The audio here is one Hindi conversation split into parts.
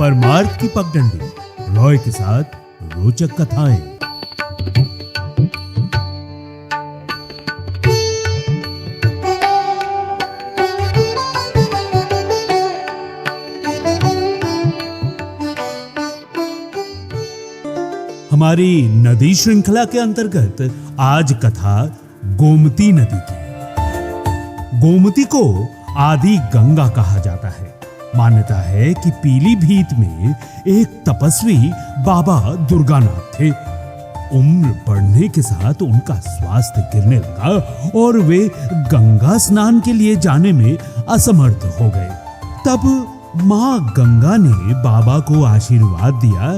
परमार्थ की पगडंडी, रॉय के साथ रोचक कथाएं। हमारी नदी श्रृंखला के अंतर्गत आज कथा गोमती नदी की। गोमती को आदि गंगा कहा जाता है। मान्यता है कि पीलीभीत में एक तपस्वी बाबा दुर्गानाथ थे। उम्र बढ़ने के साथ उनका स्वास्थ्य गिरने लगा और वे गंगा स्नान के लिए जाने में असमर्थ हो गए। तब मां गंगा ने बाबा को आशीर्वाद दिया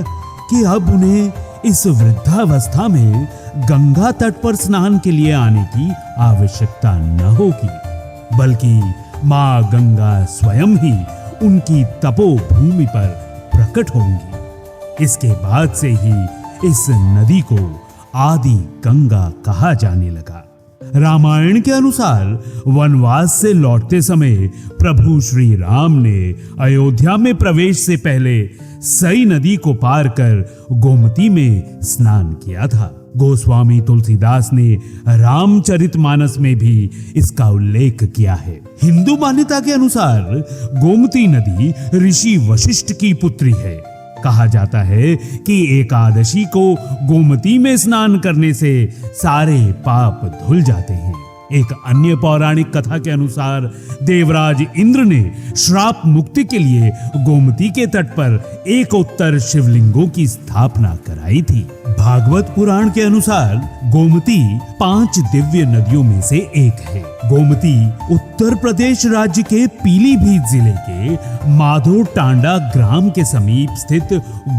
कि अब उन्हें इस वृद्धावस्था में गंगा तट पर स्नान के लिए आने की आवश्यकता न होगी, बल्कि मां गंगा स्वयं ही उनकी तपोभूमि पर प्रकट होंगी। इसके बाद से ही इस नदी को आदि गंगा कहा जाने लगा। रामायण के अनुसार वनवास से लौटते समय प्रभु श्री राम ने अयोध्या में प्रवेश से पहले सई नदी को पार कर गोमती में स्नान किया था। गोस्वामी तुलसीदास ने रामचरितमानस में भी इसका उल्लेख किया है। हिंदू मान्यता के अनुसार गोमती नदी ऋषि वशिष्ठ की पुत्री है। कहा जाता है कि एकादशी को गोमती में स्नान करने से सारे पाप धुल जाते हैं। एक अन्य पौराणिक कथा के अनुसार देवराज इंद्र ने श्राप मुक्ति के लिए गोमती के तट पर एकोत्तर शिवलिंगों की स्थापना कराई थी। भागवत पुराण के अनुसार गोमती 5 दिव्य नदियों में से एक है। गोमती उत्तर प्रदेश राज्य के पीलीभीत जिले के माधो टांडा ग्राम के समीप स्थित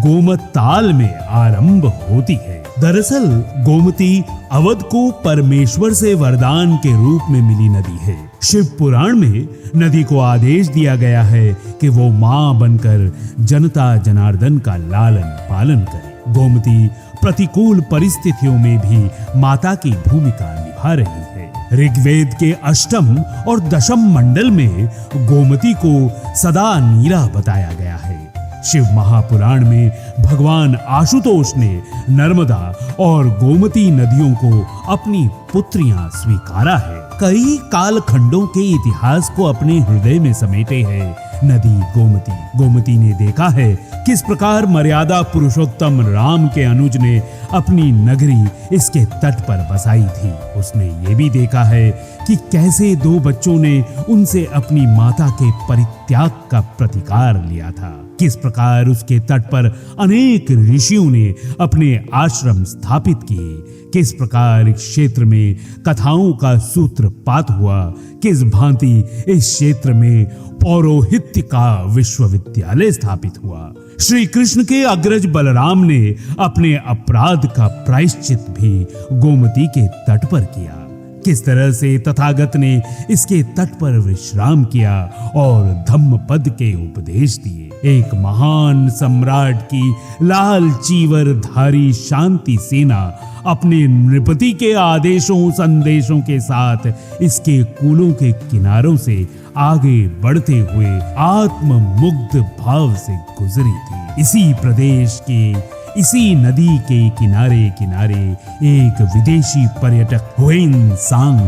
गोमत ताल में आरंभ होती है। दरअसल गोमती अवध को परमेश्वर से वरदान के रूप में मिली नदी है। शिव पुराण में नदी को आदेश दिया गया है कि वो मां बनकर जनता जनार्दन का लालन पालन करे। गोमती प्रतिकूल परिस्थितियों में भी माता की भूमिका निभा रही है। ऋग्वेद के अष्टम और दशम मंडल में गोमती को सदा नीरा बताया गया है। शिव महापुराण में भगवान आशुतोष ने नर्मदा और गोमती नदियों को अपनी पुत्रियां स्वीकारा है। कई कालखंडों के इतिहास को अपने हृदय में समेटे है नदी गोमती। गोमती ने देखा है किस प्रकार मर्यादा पुरुषोत्तम राम के अनुज ने अपनी नगरी इसके तट पर बसाई थी। उसने ये भी देखा है कि कैसे 2 बच्चों ने उनसे अपनी माता के परित्याग का प्रतिकार लिया था। किस प्रकार उसके तट पर अनेक ऋषियों ने अपने आश्रम स्थापित किए। किस प्रकार इस क्षेत्र में कथाओं का सूत्रपात हुआ। किस भांति इस क्षेत्र में पौरोहित्य का विश्वविद्यालय स्थापित हुआ। श्री कृष्ण के अग्रज बलराम ने अपने अपराध का प्रायश्चित भी गोमती के तट पर किया। किस तरह से तथागत ने इसके तट पर विश्राम किया और धम्मपद के उपदेश दिए। एक महान सम्राट की लाल चीवर धारी शांति सेना अपने नृपति के आदेशों संदेशों के साथ इसके कूलों के किनारों से आगे बढ़ते हुए आत्ममुग्ध भाव से गुजरी थी। इसी प्रदेश के इसी नदी के किनारे किनारे एक विदेशी पर्यटक हुएन सांग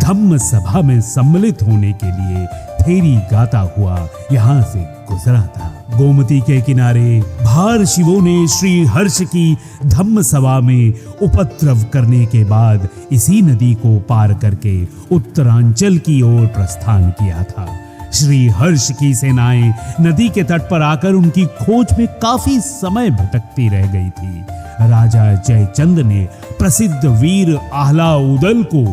धम्म सभा में सम्मिलित होने के लिए थेरी गाता हुआ यहाँ से गुजरा था। गोमती के किनारे भार शिवों ने श्री हर्ष की धम्म सभा में उपद्रव करने के बाद इसी नदी को पार करके उत्तरांचल की ओर प्रस्थान किया था। श्री हर्ष की सेनाएं नदी के तट पर आकर उनकी खोज में काफी समय भटकती रह गई थी। राजा जयचंद ने प्रसिद्ध वीर आह्लाउदल को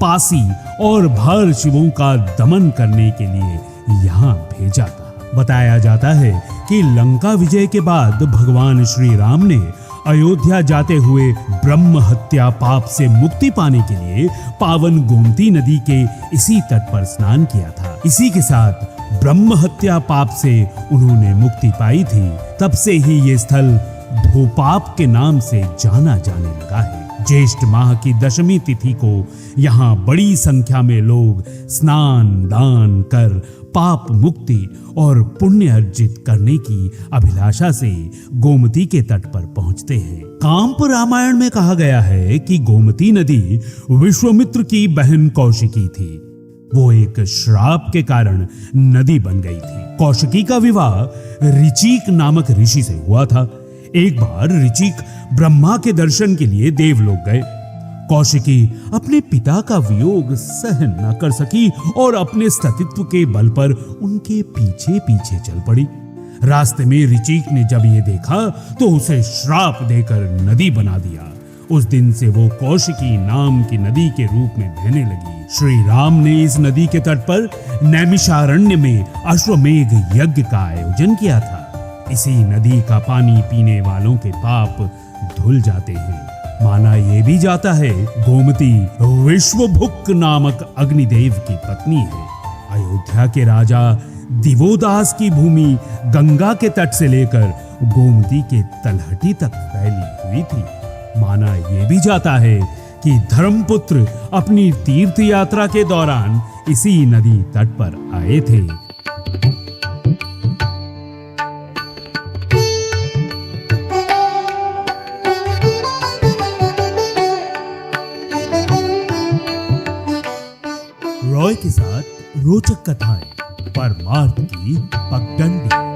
पासी और भार शिवों का दमन करने के लिए यहाँ भेजा था। बताया जाता है कि लंका विजय के बाद भगवान श्री राम ने अयोध्या जाते हुए ब्रह्म हत्या पाप से मुक्ति पाने के लिए पावन गोमती नदी के इसी तट पर स्नान किया था। इसी के साथ ब्रह्म हत्या पाप से उन्होंने मुक्ति पाई थी। तब से ही ये स्थल भूपाप के नाम से जाना जाने लगा है। ज्येष्ठ माह की दशमी तिथि को यहाँ बड़ी संख्या में लोग स्नान दान कर पाप मुक्ति और पुण्य अर्जित करने की अभिलाषा से गोमती के तट पर पहुंचते हैं। काम्प रामायण में कहा गया है कि गोमती नदी विश्वामित्र की बहन कौशिकी थी। वो एक श्राप के कारण नदी बन गई थी। कौशिकी का विवाह ऋचिक नामक ऋषि से हुआ था। एक बार ऋचिक ब्रह्मा के दर्शन के लिए देवलोक गए। कौशिकी अपने पिता का वियोग सहन न कर सकी और अपने सतीत्व के बल पर उनके पीछे पीछे चल पड़ी। रास्ते में ऋचिक ने जब ये देखा तो उसे श्राप देकर नदी बना दिया। उस दिन से वो कौशिकी नाम की नदी के रूप में बहने लगी। श्री राम ने इस नदी के तट पर नैमिषारण्य में अश्वमेघ यज्ञ का आयोजन किया था। इसी नदी का पानी पीने वालों के पाप धुल जाते हैं। माना यह भी जाता है गोमती विश्वभुक नामक अग्निदेव की पत्नी है। अयोध्या के राजा दिवोदास की भूमि गंगा के तट से लेकर गोमती के तलहटी तक फैली हुई थी। माना यह भी जाता है कि धर्मपुत्र अपनी तीर्थ यात्रा के दौरान इसी नदी तट पर आए थे। रॉय के साथ रोचक कथाएं, परमार्थ की पगडंडी।